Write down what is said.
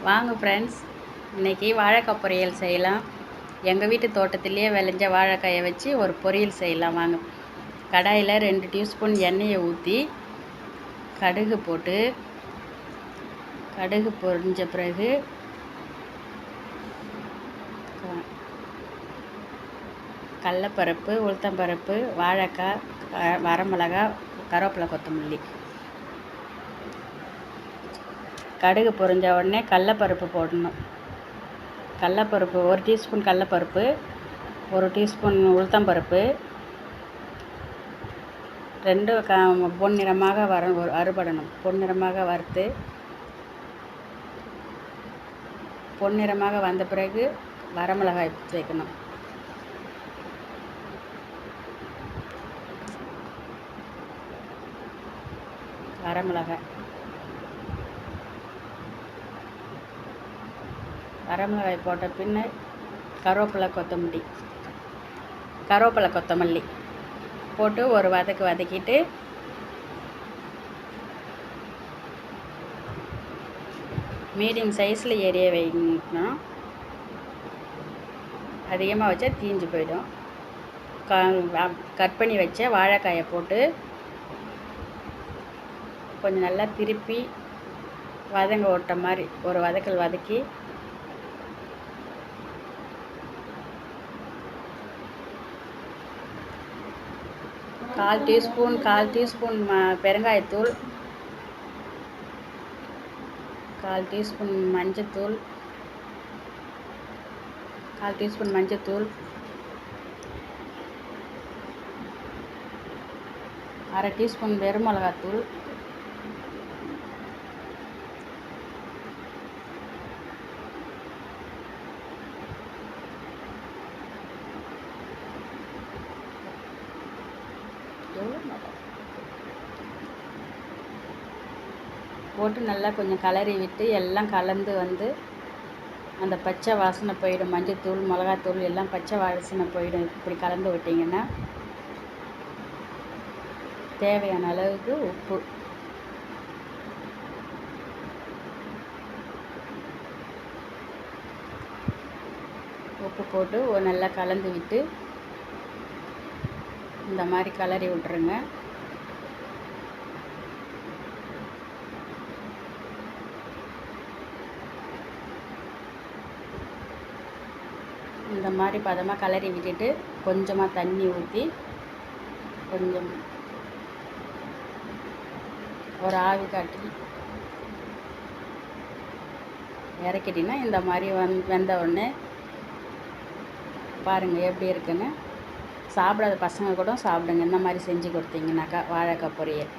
வாங்க ஃப்ரெண்ட்ஸ், இன்றைக்கி வாழைக்காய் பொரியல் செய்யலாம். எங்கள் வீட்டு தோட்டத்திலேயே விளைஞ்ச வாழைக்காயை வச்சு ஒரு பொரியல் செய்யலாம் வாங்க. கடாயில் 2 டீஸ்பூன் எண்ணெயை ஊற்றி கடுகு போட்டு, கடுகு பொரிஞ்ச பிறகு கடலப்பருப்பு, உளுத்தம்பருப்பு, வாழைக்காய், வரமிளகாய், கருவேப்பிலை, கொத்தமல்லி. கடுகு பொரிஞ்ச உடனே கடலப்பருப்பு போடணும். கடலப்பருப்பு 1 டீஸ்பூன் கடலப்பருப்பு, 1 டீஸ்பூன் உளுத்தம்பருப்பு, 2 பொன்னிறமாக அறுபடணும். பொன்னிறமாக வறுத்து, பொன்னிறமாக வந்த பிறகு வரமிளகாய் சேர்க்கணும். வரமிளகாய் போட்ட பின்ன கருவேப்பிலை, கொத்தமல்லி போட்டு ஒரு வதக்கிட்டு மீடியம் சைஸில் எரிய வைக்கணும். அதிகமாக வச்சா தீஞ்சு போயிடும். கட் பண்ணி வச்ச வாழைக்காயை போட்டு கொஞ்சம் நல்லா திருப்பி வதங்க ஓட்ட மாதிரி ஒரு வதக்கி 1/4 டீஸ்பூன் பெருங்காயத்தூள், 1/4 டீஸ்பூன் மஞ்சத்தூள், 1/2 டீஸ்பூன் வெறும் மிளகாத்தூள், போட்டு நல்லா கொஞ்சம் கலரி விட்டு எல்லாம் கலந்து வந்து அந்த பச்சை வாசனை போயிடும். மஞ்சத்தூள், மிளகாத்தூள் எல்லாம் பச்சை வாசனை போயிடும். இப்படி கலந்து விட்டிங்கன்னா தேவையான அளவுக்கு உப்பு போட்டு நல்லா கலந்து விட்டு இந்த மாதிரி கலரி விட்டுருங்க. இந்த மாதிரி பதமாக கலரி விட்டுட்டு கொஞ்சமாக தண்ணி ஊற்றி கொஞ்சம் ஒரு ஆவி காட்டி இறக்கிட்டிங்கன்னா இந்த மாதிரி வெந்த உடனே பாருங்கள் எப்படி இருக்குன்னு. சாப்பிடாத பசங்க கூட சாப்பிடுங்க இந்த மாதிரி செஞ்சு கொடுத்தீங்கன்னாக்கா வாழைக்காய் பொரியல்.